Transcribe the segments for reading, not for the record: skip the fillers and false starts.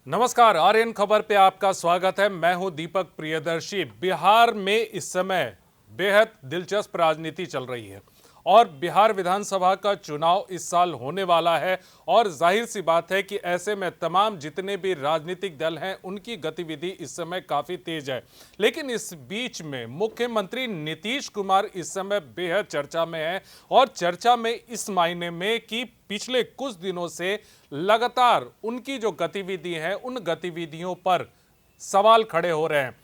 नमस्कार, आर्यन खबर पे आपका स्वागत है। मैं हूं दीपक प्रियदर्शी। बिहार में इस समय बेहद दिलचस्प राजनीति चल रही है और बिहार विधानसभा का चुनाव इस साल होने वाला है और जाहिर सी बात है कि ऐसे में तमाम जितने भी राजनीतिक दल हैं उनकी गतिविधि इस समय काफ़ी तेज है। लेकिन इस बीच में मुख्यमंत्री नीतीश कुमार इस समय बेहद चर्चा में है और चर्चा में इस मायने में कि पिछले कुछ दिनों से लगातार उनकी जो गतिविधि है उन गतिविधियों पर सवाल खड़े हो रहे हैं।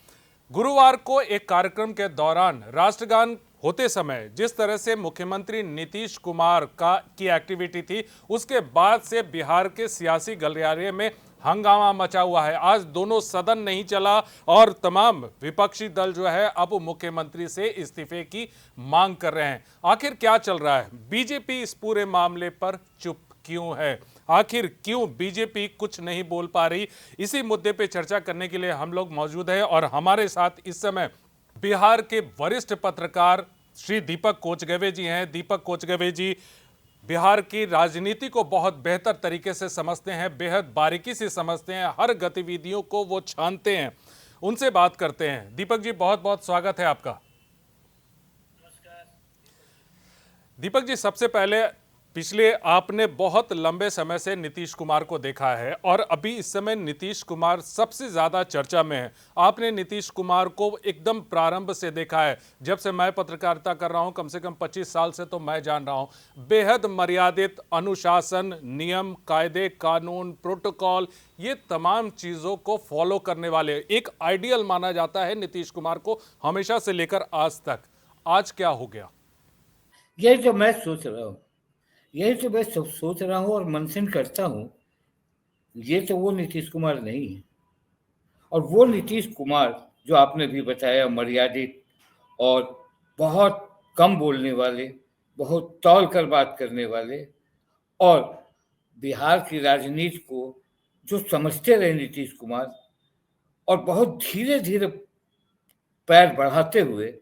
गुरुवार को एक कार्यक्रम के दौरान राष्ट्रगान होते समय जिस तरह से मुख्यमंत्री नीतीश कुमार का की एक्टिविटी थी, उसके बाद से बिहार के सियासी गलियारे में हंगामा मचा हुआ है। आज दोनों सदन नहीं चला और तमाम विपक्षी दल जो है अब मुख्यमंत्री से इस्तीफे की मांग कर रहे हैं। आखिर क्या चल रहा है? बीजेपी इस पूरे मामले पर चुप क्यों है? आखिर क्यों बीजेपी कुछ नहीं बोल पा रही? इसी मुद्दे पे चर्चा करने के लिए हम लोग मौजूद हैं और हमारे साथ इस समय बिहार के वरिष्ठ पत्रकार श्री दीपक कोचगवे जी हैं। दीपक कोचगवे जी बिहार की राजनीति को बहुत बेहतर तरीके से समझते हैं, बेहद बारीकी से समझते हैं, हर गतिविधियों को वो छानते हैं। उनसे बात करते हैं। दीपक जी, बहुत बहुत स्वागत है आपका। दीपक जी, सबसे पहले पिछले आपने बहुत लंबे समय से नीतीश कुमार को देखा है और अभी इस समय नीतीश कुमार सबसे ज़्यादा चर्चा में है। आपने नीतीश कुमार को एकदम प्रारंभ से देखा है। जब से मैं पत्रकारिता कर रहा हूं, कम से कम 25 साल से तो मैं जान रहा हूं, बेहद मर्यादित, अनुशासन, नियम, कायदे, कानून, प्रोटोकॉल, ये तमाम चीज़ों को फॉलो करने वाले एक आइडियल माना जाता है नीतीश कुमार को हमेशा से लेकर आज तक। आज क्या हो गया? यही तो मैं सोच रहा हूँ। यही तो मैं सोच रहा हूँ और मंथन करता हूँ। ये तो वो नीतीश कुमार नहीं है। और वो नीतीश कुमार जो आपने भी बताया, मर्यादित और बहुत कम बोलने वाले, बहुत तौल कर बात करने वाले, और बिहार की राजनीति को जो समझते रहे नीतीश कुमार, और बहुत धीरे धीरे पैर बढ़ाते हुए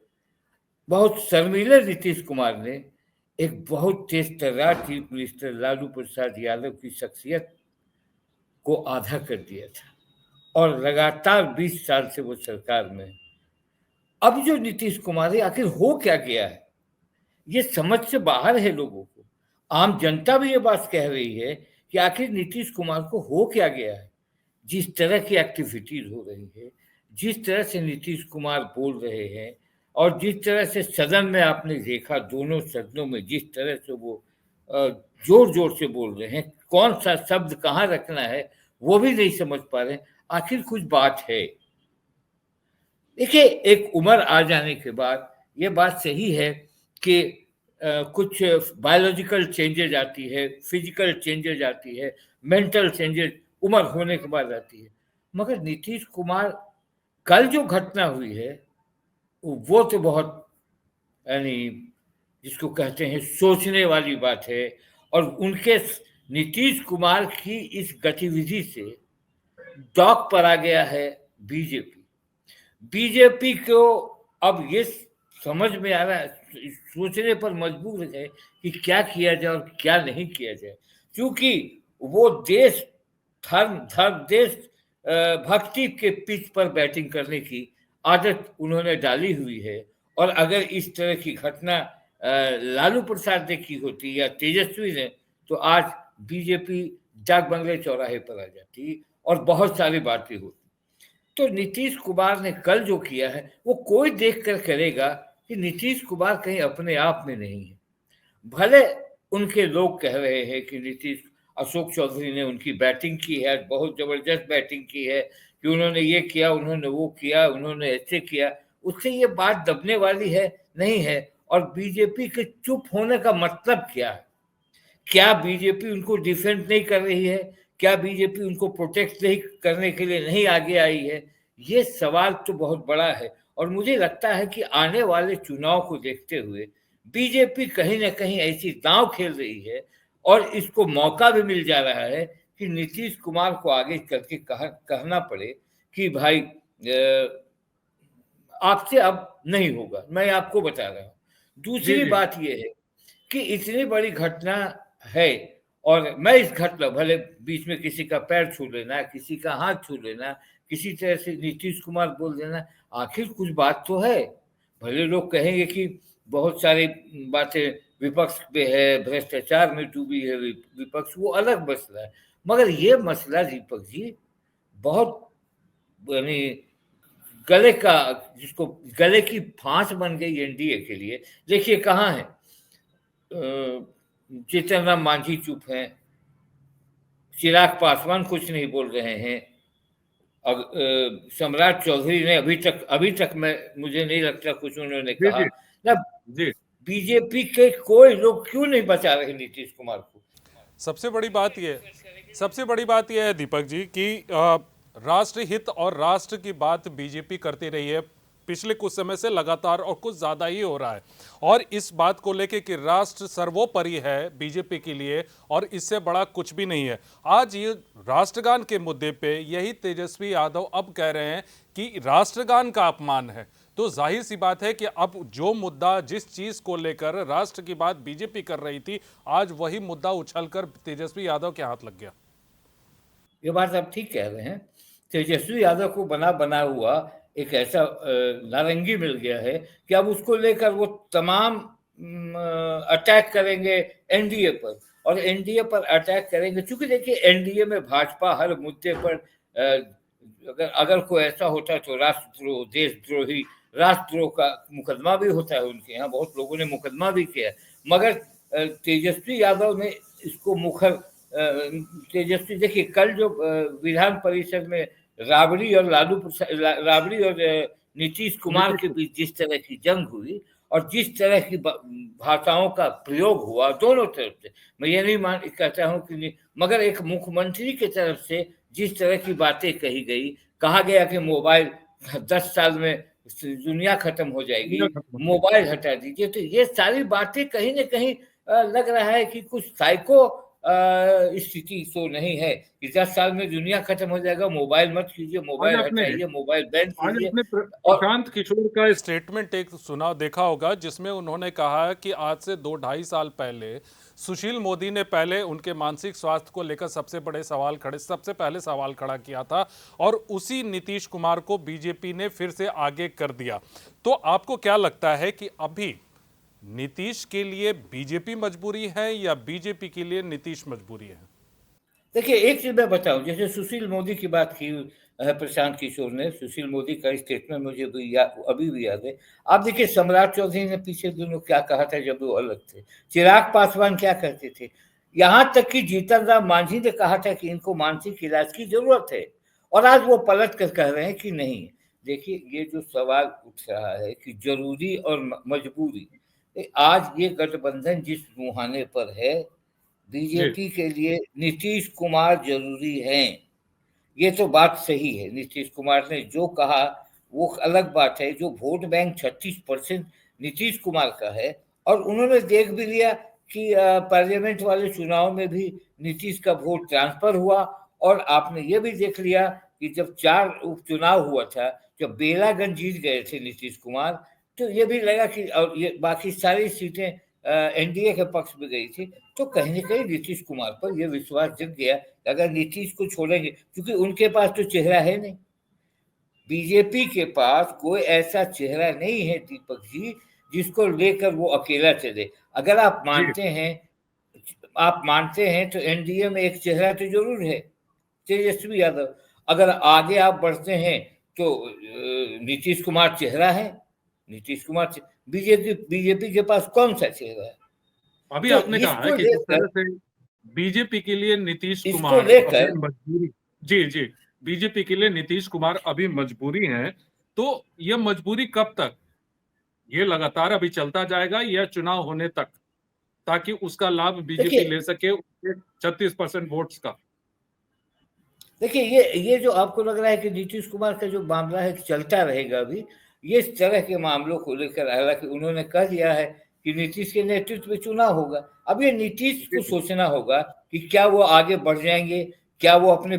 बहुत शर्मीले नीतीश कुमार ने एक बहुत तेज तर्रार चीफ मिनिस्टर लालू प्रसाद यादव की शख्सियत को आधा कर दिया था और लगातार 20 साल से वो सरकार में है। अब जो नीतीश कुमार है, आखिर हो क्या गया है, ये समझ से बाहर है लोगों को। आम जनता भी ये बात कह रही है कि आखिर नीतीश कुमार को हो क्या गया है। जिस तरह की एक्टिविटीज हो रही है, जिस तरह से नीतीश कुमार बोल रहे हैं, और जिस तरह से सदन में आपने देखा, दोनों सदनों में जिस तरह से वो जोर जोर से बोल रहे हैं, कौन सा शब्द कहाँ रखना है वो भी नहीं समझ पा रहे हैं। आखिर कुछ बात है। देखिए, एक उम्र आ जाने के बाद ये बात सही है कि कुछ बायोलॉजिकल चेंजेज आती है, फिजिकल चेंजेज आती है, मेंटल चेंजेज उम्र होने के बाद आती है। मगर नीतीश कुमार, कल जो घटना हुई है वो तो बहुत, यानी जिसको कहते हैं सोचने वाली बात है। और उनके नीतीश कुमार की इस गतिविधि से डॉक पर आ गया है बीजेपी। बीजेपी को अब ये समझ में आ रहा है, सोचने पर मजबूर है कि क्या किया जाए और क्या नहीं किया जाए। क्योंकि वो देश धर्म धर्म देश भक्ति के पिच पर बैटिंग करने की आदत उन्होंने डाली हुई है। और अगर इस तरह की घटना लालू प्रसाद ने की होती या तेजस्वी ने, तो आज बीजेपी डाक बंगले चौराहे पर आ जाती और बहुत सारी बातें होती। तो नीतीश कुमार ने कल जो किया है, वो कोई देख कर करेगा कि नीतीश कुमार कहीं अपने आप में नहीं है। भले उनके लोग कह रहे हैं कि नीतीश, अशोक चौधरी ने उनकी बैटिंग की है, बहुत जबरदस्त बैटिंग की है, कि उन्होंने ये किया, उन्होंने वो किया, उन्होंने ऐसे किया, उससे ये बात दबने वाली है नहीं है। और बीजेपी के चुप होने का मतलब क्या है? क्या बीजेपी उनको डिफेंड नहीं कर रही है? क्या बीजेपी उनको प्रोटेक्ट नहीं करने के लिए नहीं आगे आई है? ये सवाल तो बहुत बड़ा है। और मुझे लगता है कि आने वाले चुनाव को देखते हुए बीजेपी कहीं ना कहीं ऐसी दांव खेल रही है, और इसको मौका भी मिल जा रहा है कि नीतीश कुमार को आगे करके कहना पड़े कि भाई, आपसे अब नहीं होगा। मैं आपको बता रहा हूँ। जी दूसरी जी। बात यह है कि इतनी बड़ी घटना है, और मैं इस घटना भले बीच में किसी का पैर छू लेना, किसी का हाथ छू लेना, किसी तरह से नीतीश कुमार बोल देना, आखिर कुछ बात तो है। भले लोग कहेंगे कि बहुत सारी बातें विपक्ष पे है, भ्रष्टाचार में डूबी है विपक्ष, वो अलग मसला है। मगर ये मसला दीपक जी बहुत यानी गले का, जिसको गले की फांस बन गई एनडीए के लिए। देखिए कहाँ है, जीतन राम मांझी चुप हैं, चिराग पासवान कुछ नहीं बोल रहे हैं, सम्राट चौधरी ने अभी तक मैं मुझे नहीं लगता कुछ उन्होंने जी कहा जी ना। जी। बीजेपी के कोई लोग क्यों नहीं बचा रहे नीतीश कुमार को? सबसे बड़ी बात यह है दीपक जी कि राष्ट्र हित और राष्ट्र की बात बीजेपी करती रही है पिछले कुछ समय से लगातार, और कुछ ज्यादा ही हो रहा है। और इस बात को लेके कि राष्ट्र सर्वोपरि है बीजेपी के लिए और इससे बड़ा कुछ भी नहीं है। आज ये राष्ट्रगान के मुद्दे पे यही तेजस्वी यादव अब कह रहे हैं कि राष्ट्रगान का अपमान है। तो जाहिर सी बात है कि अब जो मुद्दा, जिस चीज को लेकर राष्ट्र की बात बीजेपी कर रही थी, आज वही मुद्दा उछलकर तेजस्वी यादव के हाथ लग गया। ये बात आप ठीक कह रहे हैं। तेजस्वी यादव को बना बना हुआ एक ऐसा नारंगी मिल गया है कि अब उसको लेकर वो तमाम अटैक करेंगे एनडीए पर, और एनडीए पर अटैक करेंगे क्योंकि देखिए एनडीए में भाजपा हर मुद्दे पर अगर कोई ऐसा होता है तो राष्ट्रद्रोह, देशद्रोही, राष्ट्रद्रोह का मुकदमा भी होता है उनके यहाँ, बहुत लोगों ने मुकदमा भी किया। मगर तेजस्वी यादव ने इसको मुखर तेजस्वी, देखिए कल जो विधान परिषद में राबड़ी और नीतीश कुमार के बीच जिस तरह की जंग हुई और जिस तरह की भाषाओं का प्रयोग हुआ दोनों तरफ से, मैं ये नहीं कहता हूं कि, मगर एक मुख्यमंत्री की तरफ से जिस तरह की बातें कही गई, कहा गया कि मोबाइल 10 साल में दुनिया खत्म हो जाएगी, मोबाइल हटा दीजिए, तो ये सारी बातें कहीं ना कहीं लग रहा है कि कुछ साइको स्थिति तो नहीं है कि 10 साल में दुनिया खत्म हो जाएगा, मोबाइल मत कीजिए, मोबाइल हटाइए, मोबाइल बैन कीजिए। आपने और प्रशांत किशोर का स्टेटमेंट एक सुना देखा होगा जिसमें उन्होंने कहा कि आज से 2-2.5 साल पहले सुशील मोदी ने पहले उनके मानसिक स्वास्थ्य को लेकर सबसे पहले सवाल खड़ा किया था, और उसी नीतीश कुमार को बीजेपी ने फिर से आगे कर दिया। तो आपको क्या लगता है कि अभी नीतीश के लिए बीजेपी मजबूरी है या बीजेपी के लिए नीतीश मजबूरी है? देखिए एक चीज मैं बताऊं, जैसे सुशील मोदी की बात की प्रशांत किशोर ने, सुशील मोदी का स्टेटमेंट मुझे अभी भी याद है। आप देखिए सम्राट चौधरी ने पीछे दिनों क्या कहा था जब वो अलग थे, चिराग पासवान क्या कहते थे, यहां तक कि जीतन राम मांझी ने कहा था कि इनको मानसिक इलाज की जरूरत है, और आज वो पलट कर कह रहे हैं कि नहीं। देखिए ये जो सवाल उठ रहा है कि जरूरी और मजबूरी, आज ये गठबंधन जिस मुहाने पर है, बीजेपी के लिए नीतीश कुमार जरूरी हैं, ये तो बात सही है। नीतीश कुमार ने जो कहा वो अलग बात है, जो वोट बैंक 36% नीतीश कुमार का है, और उन्होंने देख भी लिया कि पार्लियामेंट वाले चुनाव में भी नीतीश का वोट ट्रांसफर हुआ, और आपने ये भी देख लिया कि जब 4 उपचुनाव हुआ था, जब बेलागंज जीत गए थे नीतीश कुमार, तो ये भी लगा कि और ये बाकी सारी सीटें एनडीए के पक्ष में गई थी, तो कहीं ना कहीं नीतीश कुमार पर यह विश्वास जग गया अगर नीतीश को छोड़ेंगे, क्योंकि उनके पास तो चेहरा है नहीं, बीजेपी के पास कोई ऐसा चेहरा नहीं है दीपक जी जिसको लेकर वो अकेला चले। अगर आप मानते हैं तो एनडीए में एक चेहरा तो जरूर है, तेजस्वी यादव। अगर आगे आप बढ़ते हैं तो नीतीश कुमार चेहरा है, नीतीश कुमार बीजेपी के पास कौन सा चेहरा है? अभी तो आपने कहा है कि जिस तरह से बीजेपी के लिए नीतीश कुमार अभी मजबूरी, जी जी, बीजेपी के लिए नीतीश कुमार अभी मजबूरी है, तो यह मजबूरी कब तक, ये लगातार अभी चलता जाएगा या चुनाव होने तक, ताकि उसका लाभ बीजेपी ले सके 36% वोट्स का? देखिए ये जो आपको लग रहा है कि नीतीश कुमार का जो मामला है चलता रहेगा अभी, ये इस तरह के मामलों को लेकर, हालांकि उन्होंने कह दिया है कि नीतीश के नेतृत्व में चुनाव होगा, अब ये नीतीश को सोचना होगा कि क्या वो आगे बढ़ जाएंगे, क्या वो अपने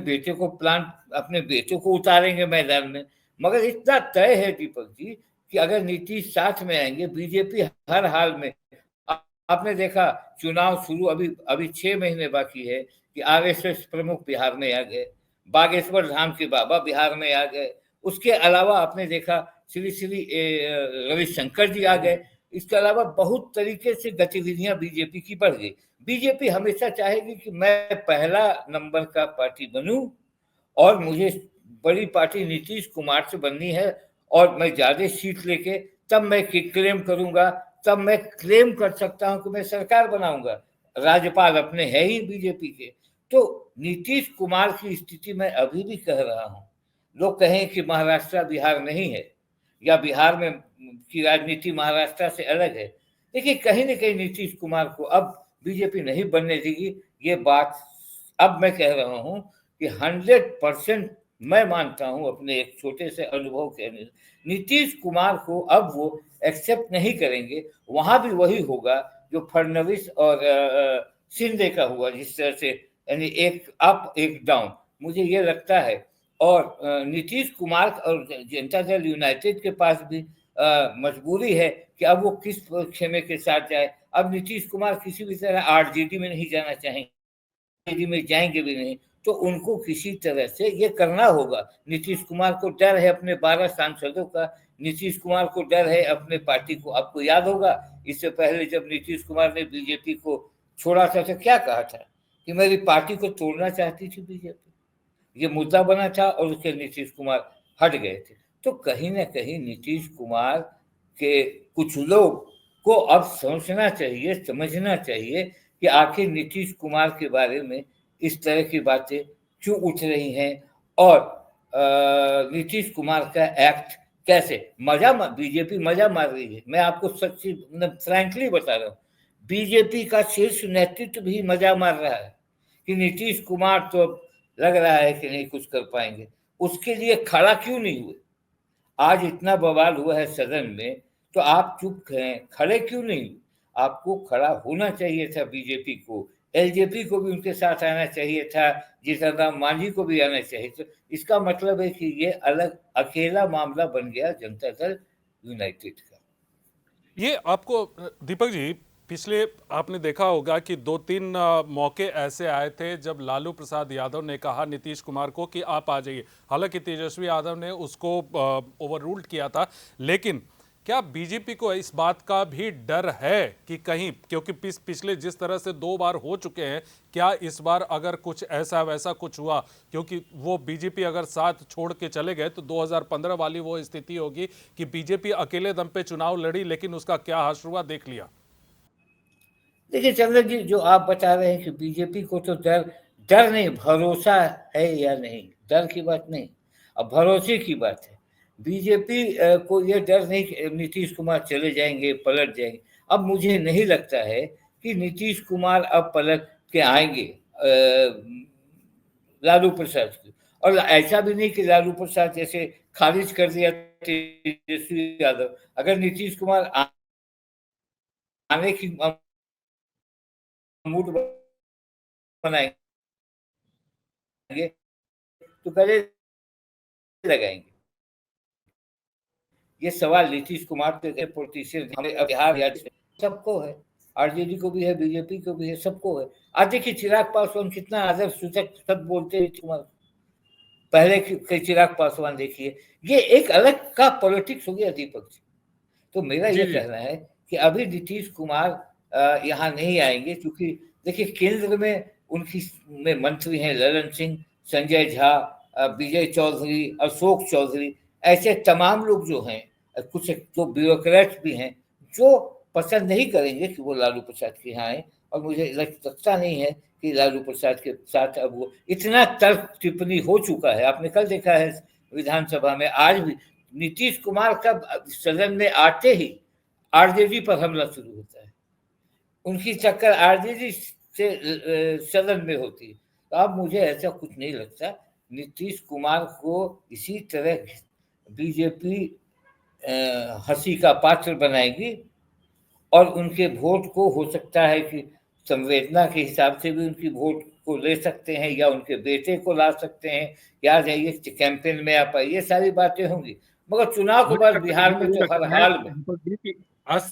बेटे को उतारेंगे मैदान में। मगर इतना तय है दीपक जी कि अगर नीतीश साथ में आएंगे, बीजेपी हर हाल में आपने देखा चुनाव शुरू अभी 6 महीने बाकी है कि आरएसएस प्रमुख बिहार में आ गए, बागेश्वर धाम के बाबा बिहार में आ गए, उसके अलावा आपने देखा श्री श्री रविशंकर जी आ गए। इसके अलावा बहुत तरीके से गतिविधियां बीजेपी की बढ़ गई। बीजेपी हमेशा चाहेगी कि मैं पहला नंबर का पार्टी बनूं और मुझे बड़ी पार्टी नीतीश कुमार से बननी है और मैं ज्यादा सीट लेके तब मैं क्लेम करूंगा, तब मैं क्लेम कर सकता हूं कि मैं सरकार बनाऊंगा। राज्यपाल अपने है ही बीजेपी के। तो नीतीश कुमार की स्थिति मैं अभी भी कह रहा हूं। लोग कहें कि महाराष्ट्र बिहार नहीं है या बिहार में की राजनीति महाराष्ट्र से अलग है। देखिए कहीं ना कहीं नीतीश कुमार को अब बीजेपी नहीं बनने देगी। ये बात अब मैं कह रहा हूं कि 100% मैं मानता हूं अपने एक छोटे से अनुभव के अनुसार नीतीश कुमार को अब वो एक्सेप्ट नहीं करेंगे। वहां भी वही होगा जो फडणवीस और शिंदे का हुआ, जिस तरह से यानी एक अप एक डाउन, मुझे ये लगता है। और नीतीश कुमार और जनता दल यूनाइटेड के पास भी मजबूरी है कि अब वो किस खेमे के साथ जाए। अब नीतीश कुमार किसी भी तरह आरजेडी में नहीं जाना चाहेंगे, आरजेडी में जाएंगे भी नहीं, तो उनको किसी तरह से ये करना होगा। नीतीश कुमार को डर है अपने 12 सांसदों का, नीतीश कुमार को डर है अपने पार्टी को। आपको याद होगा इससे पहले जब नीतीश कुमार ने बीजेपी को छोड़ा था तो क्या कहा था कि मेरी पार्टी को तोड़ना चाहती थी बीजेपी, ये मुद्दा बना था और उसके नीतीश कुमार हट गए थे। तो कहीं ना कहीं नीतीश कुमार के कुछ लोग को अब सोचना चाहिए, समझना चाहिए कि आखिर नीतीश कुमार के बारे में इस तरह की बातें क्यों उठ रही हैं और नीतीश कुमार का एक्ट कैसे बीजेपी मजा मार रही है। मैं आपको सच्ची फ्रैंकली बता रहा हूँ, बीजेपी का शीर्ष नेतृत्व भी मजा मार रहा है कि नीतीश कुमार तो लग रहा है कि नहीं कुछ कर पाएंगे। उसके लिए खड़ा क्यों नहीं हुए? आज इतना बवाल हुआ है सदन में तो आप चुप हैं, खड़े क्यों नहीं? आपको खड़ा होना चाहिए था। बीजेपी को, एलजेपी को भी उनके साथ आना चाहिए था, जीतन राम मांझी को भी आना चाहिए। तो इसका मतलब है कि ये अलग अकेला मामला बन गया जनता दल यूनाइटेड का। ये आपको दीपक जी पिछले आपने देखा होगा कि 2-3 मौके ऐसे आए थे जब लालू प्रसाद यादव ने कहा नीतीश कुमार को कि आप आ जाइए। हालांकि तेजस्वी यादव ने उसको ओवररूल्ड किया था, लेकिन क्या बीजेपी को इस बात का भी डर है कि कहीं, क्योंकि पिछले जिस तरह से 2 बार हो चुके हैं, क्या इस बार अगर कुछ ऐसा वैसा कुछ हुआ, क्योंकि वो बीजेपी अगर साथ छोड़ के चले गए तो 2015 वाली वो स्थिति होगी कि बीजेपी अकेले दम पे चुनाव लड़ी, लेकिन उसका क्या हाल हुआ देख लिया। देखिए चंद्र जी, जो आप बता रहे हैं कि बीजेपी को तो डर नहीं, भरोसा है या नहीं, डर की बात नहीं, अब भरोसे की बात है। बीजेपी को ये डर नहीं कि नीतीश कुमार चले जाएंगे, पलट जाएंगे। अब मुझे नहीं लगता है कि नीतीश कुमार अब पलट के आएंगे लालू प्रसाद की। और ऐसा भी नहीं कि लालू प्रसाद जैसे खारिज कर दिया तेजस्वी यादव। अगर नीतीश कुमार आने की मूड बनाएंगे तो गले लगाएंगे। ये सवाल नीतीश कुमार के पॉलिटिशियन बिहार सबको है, आरजेडी को भी है, बीजेपी को भी है, सबको है। आज देखिए चिराग पासवान कितना आदर्श सूचक सब बोलते हैं कुमार, पहले के चिराग पासवान देखिए। ये एक अलग का पॉलिटिक्स हो गया दीपक जी। तो मेरा ये कहना है कि अभी नीतीश कुमार यहाँ नहीं आएंगे, क्योंकि देखिए केंद्र में उनकी में मंत्री हैं ललन सिंह, संजय झा, विजय चौधरी, अशोक चौधरी, ऐसे तमाम लोग जो हैं, कुछ जो ब्यूरोक्रेट्स भी हैं जो पसंद नहीं करेंगे कि वो लालू प्रसाद के यहाँ आए। और मुझे लगता नहीं है कि लालू प्रसाद के साथ अब वो इतना तर्क टिप्पणी हो चुका है। आपने कल देखा है विधानसभा में, आज भी नीतीश कुमार का सदन में आते ही आरजेडी पर हमला शुरू होता है, उनकी चक्कर आरजेडी से सदन में होती है। तो अब मुझे ऐसा कुछ नहीं लगता। नीतीश कुमार को इसी तरह बीजेपी हंसी का पात्र बनाएगी और उनके वोट को हो सकता है कि संवेदना के हिसाब से भी उनकी वोट को ले सकते हैं, या उनके बेटे को ला सकते हैं, या जाइए कैंपेन में आप, ये सारी बातें होंगी। मगर चुनाव के बाद बिहार में तो हर हाल में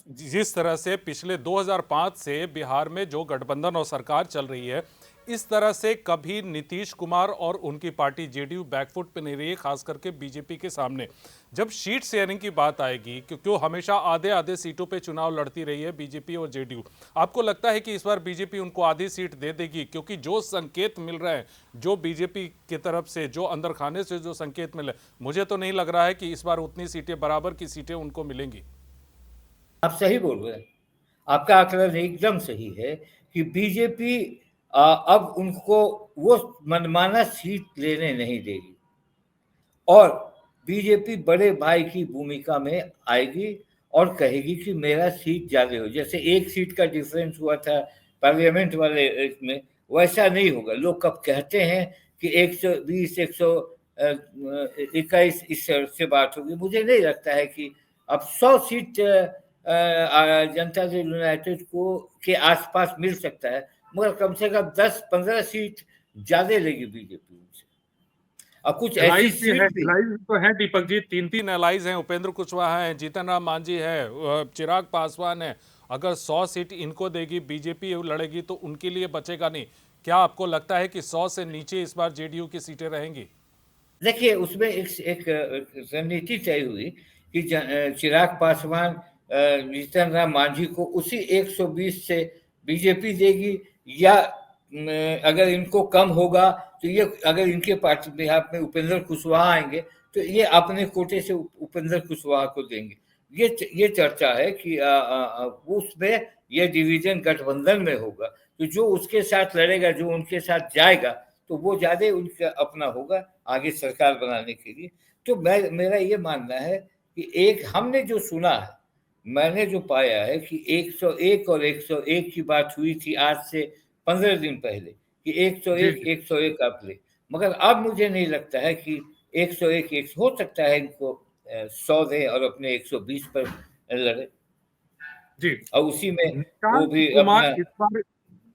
जिस तरह से पिछले 2005 से बिहार में जो गठबंधन और सरकार चल रही है, इस तरह से कभी नीतीश कुमार और उनकी पार्टी जेडीयू बैकफुट पे नहीं रही है, खास करके बीजेपी के सामने। जब सीट शेयरिंग की बात आएगी, क्योंकि वो हमेशा आधे आधे सीटों पे चुनाव लड़ती रही है बीजेपी और जेडीयू, आपको लगता है कि इस बार बीजेपी उनको आधी सीट दे देगी? क्योंकि जो संकेत मिल रहे हैं, जो बीजेपी की तरफ से, जो अंदर खाने से जो संकेत मिले, मुझे तो नहीं लग रहा है कि इस बार उतनी सीटें, बराबर की सीटें उनको मिलेंगी। आप सही बोल रहे हैं, आपका आकलन एकदम सही है कि बीजेपी अब उनको वो मनमाना सीट लेने नहीं देगी और बीजेपी बड़े भाई की भूमिका में आएगी और कहेगी कि मेरा सीट ज्यादा हो। जैसे एक सीट का डिफरेंस हुआ था पार्लियामेंट वाले में, वैसा नहीं होगा। लोग कब कहते हैं कि 120 121 इस से बात होगी, मुझे नहीं लगता है कि अब 100 सीट जनता दल यूनाइटेड को के आसपास मिल सकता है, मगर कम से कम 10-15 सीट ज्यादा लेगी बीजेपी उनसे। अब कुछ ऐसी सीट भी तो है दीपक जी, 3 एलाइज हैं, उपेंद्र कुशवाहा हैं, जीतन राम मांझी है, चिराग पासवान है। अगर 100 सीट इनको देगी बीजेपी, लड़ेगी तो उनके लिए बचेगा नहीं। क्या आपको लगता है कि 100 से नीचे इस बार जेडीयू की सीटें रहेंगी? देखिए, उसमें एक रणनीति तय हुई कि चिराग पासवान जीतन राम मांझी को उसी 120 से बीजेपी देगी, या अगर इनको कम होगा तो ये, अगर इनके पार्टी बिहार में उपेंद्र कुशवाहा आएंगे तो ये अपने कोटे से उपेंद्र कुशवाहा को देंगे। ये चर्चा है कि उसमें ये डिवीजन गठबंधन में होगा, तो जो उसके साथ लड़ेगा, जो उनके साथ जाएगा, तो वो ज्यादा उनका अपना होगा आगे सरकार बनाने के लिए। तो मेरा ये मानना है कि एक हमने जो सुना है, मैंने जो पाया है कि 101 और 101 की बात हुई थी आज से 15 दिन पहले कि 101 आप ले, मगर अब मुझे नहीं लगता है कि 101 हो सकता है इनको 100 दे और अपने 120 पर लड़े जी। और उसी में वो निशांत भी कुमार अपना इस बार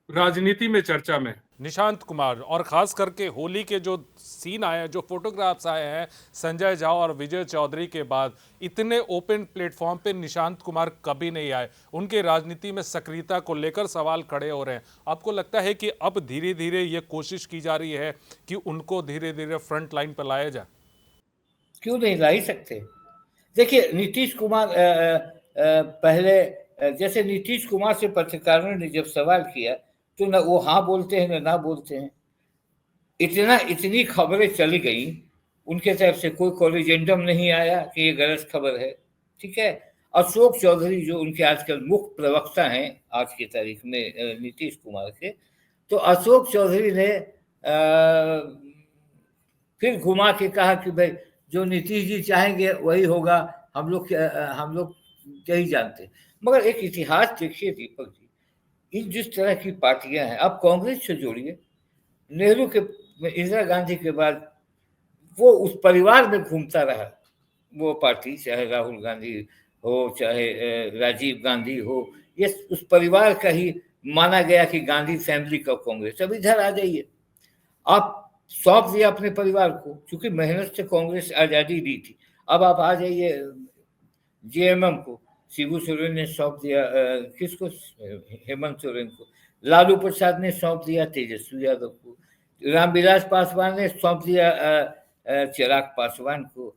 राजनीति में चर्चा में। निशांत कुमार, और खास करके होली के जो सीन आए हैं, जो फोटोग्राफ्स आए हैं संजय झा और विजय चौधरी के बाद, इतने ओपन प्लेटफॉर्म पे निशांत कुमार कभी नहीं आए। उनके राजनीति में सक्रियता को लेकर सवाल खड़े हो रहे हैं। आपको लगता है कि अब धीरे धीरे ये कोशिश की जा रही है कि उनको धीरे धीरे फ्रंट लाइन पर लाया जाए? क्यों नहीं ला ही सकते। देखिए, नीतीश कुमार पहले जैसे नीतीश कुमार से पत्रकारों ने जब सवाल किया तो न वो हाँ बोलते हैं ना बोलते हैं। इतनी खबरें चली गई उनके तरफ से, कोई कोरिजेंडम नहीं आया कि ये गलत खबर है। ठीक है, अशोक चौधरी जो उनके आजकल मुख्य प्रवक्ता हैं आज की तारीख में नीतीश कुमार के, तो अशोक चौधरी ने फिर घुमा के कहा कि भाई जो नीतीश जी चाहेंगे वही होगा, हम लोग यही जानते हैं। मगर एक इतिहास देखिए दीपक जी, इन जिस तरह की पार्टियां हैं, आप कांग्रेस से जोड़िए, नेहरू के, इंदिरा गांधी के बाद वो उस परिवार में घूमता रहा वो पार्टी, चाहे राहुल गांधी हो, चाहे राजीव गांधी हो, ये उस परिवार का ही माना गया कि गांधी फैमिली का कांग्रेस। अब इधर आ जाइए, आप सौंप दिया अपने परिवार को, क्योंकि मेहनत से कांग्रेस आजादी दी थी। अब आप आ जाइए जेएमएम को, शिबू सोरेन ने सौंप दिया किसको, हेमंत सोरेन को। लालू प्रसाद ने सौंप दिया तेजस्वी यादव को। रामविलास पासवान ने सौंप दिया चिराग पासवान को।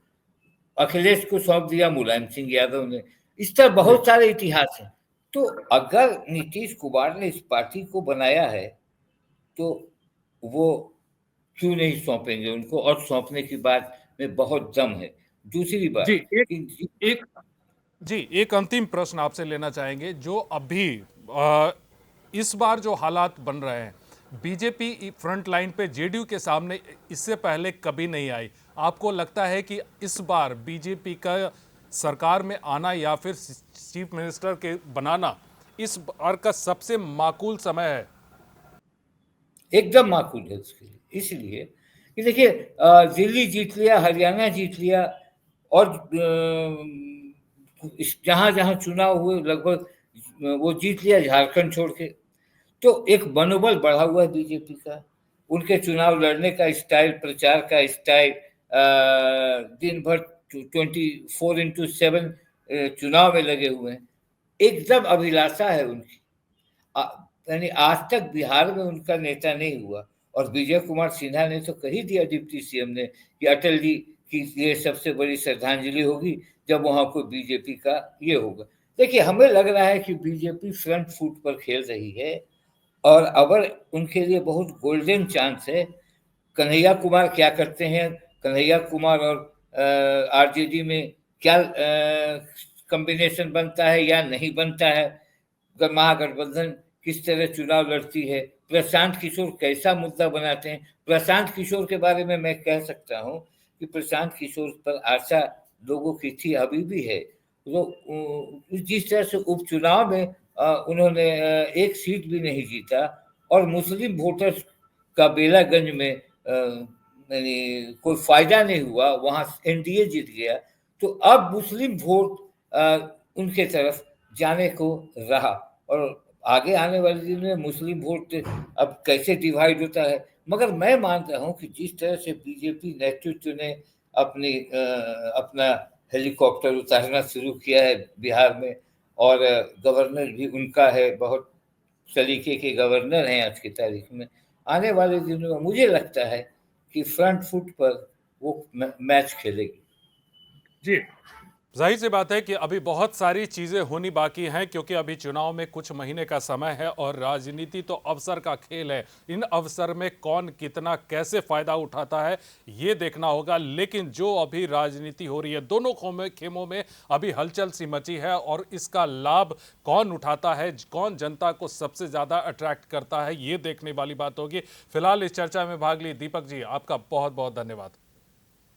अखिलेश को सौंप दिया मुलायम सिंह यादव ने। इस तरह बहुत सारे इतिहास हैं। तो अगर नीतीश कुमार ने इस पार्टी को बनाया है तो वो क्यों नहीं सौंपेंगे उनको, और सौंपने की बात में बहुत दम है। दूसरी बात जी, एक अंतिम प्रश्न आपसे लेना चाहेंगे। जो अभी इस बार जो हालात बन रहे हैं, बीजेपी फ्रंट लाइन पे जेडीयू के सामने इससे पहले कभी नहीं आई। आपको लगता है कि इस बार बीजेपी का सरकार में आना या फिर चीफ मिनिस्टर के बनाना इस बार का सबसे माकूल समय है? एकदम माकूल है उसके लिए, इसलिए कि देखिए दिल्ली जीत लिया, हरियाणा जीत लिया, और जहां जहां चुनाव हुए लगभग वो जीत लिया, झारखंड छोड़ के। तो एक मनोबल बढ़ा हुआ है बीजेपी का, उनके चुनाव लड़ने का स्टाइल, प्रचार का स्टाइल, दिन भर 24x7 चुनाव में लगे हुए हैं। एकदम अभिलाषा है उनकी। यानी आज तक बिहार में उनका नेता नहीं हुआ। और विजय कुमार सिन्हा ने तो कह ही दिया, डिप्टी सीएम ने, कि अटल जी की ये सबसे बड़ी श्रद्धांजलि होगी जब वहां को बीजेपी का ये होगा। देखिए, हमें लग रहा है कि बीजेपी फ्रंट फुट पर खेल रही है और अगर उनके लिए बहुत गोल्डन चांस है। कन्हैया कुमार क्या करते हैं, कन्हैया कुमार और आरजेडी में क्या कॉम्बिनेशन बनता है या नहीं बनता है, महागठबंधन किस तरह चुनाव लड़ती है, प्रशांत किशोर कैसा मुद्दा बनाते हैं। प्रशांत किशोर के बारे में मैं कह सकता हूं कि प्रशांत किशोर पर आशा लोगों की थी, अभी भी है। तो जिस तरह से उपचुनाव में उन्होंने एक सीट भी नहीं जीता और मुस्लिम वोटर्स का बेलागंज में यानी कोई फायदा नहीं हुआ, वहां एनडीए जीत गया। तो अब मुस्लिम वोट उनके तरफ जाने को रहा और आगे आने वाले दिन में मुस्लिम वोट अब कैसे डिवाइड होता है। मगर मैं मानता हूं कि जिस तरह से बीजेपी नेतृत्व ने अपना हेलीकॉप्टर उतारना शुरू किया है बिहार में, और गवर्नर भी उनका है, बहुत सलीके के गवर्नर हैं आज की तारीख में। आने वाले दिनों में मुझे लगता है कि फ्रंट फुट पर वो मैच खेलेगी। जी, जाहिर सी बात है कि अभी बहुत सारी चीजें होनी बाकी हैं, क्योंकि अभी चुनाव में कुछ महीने का समय है और राजनीति तो अवसर का खेल है। इन अवसर में कौन कितना कैसे फायदा उठाता है ये देखना होगा। लेकिन जो अभी राजनीति हो रही है, दोनों खेमों में अभी हलचल सी मची है और इसका लाभ कौन उठाता है, कौन जनता को सबसे ज्यादा अट्रैक्ट करता है, ये देखने वाली बात होगी। फिलहाल इस चर्चा में भाग ली दीपक जी, आपका बहुत बहुत धन्यवाद।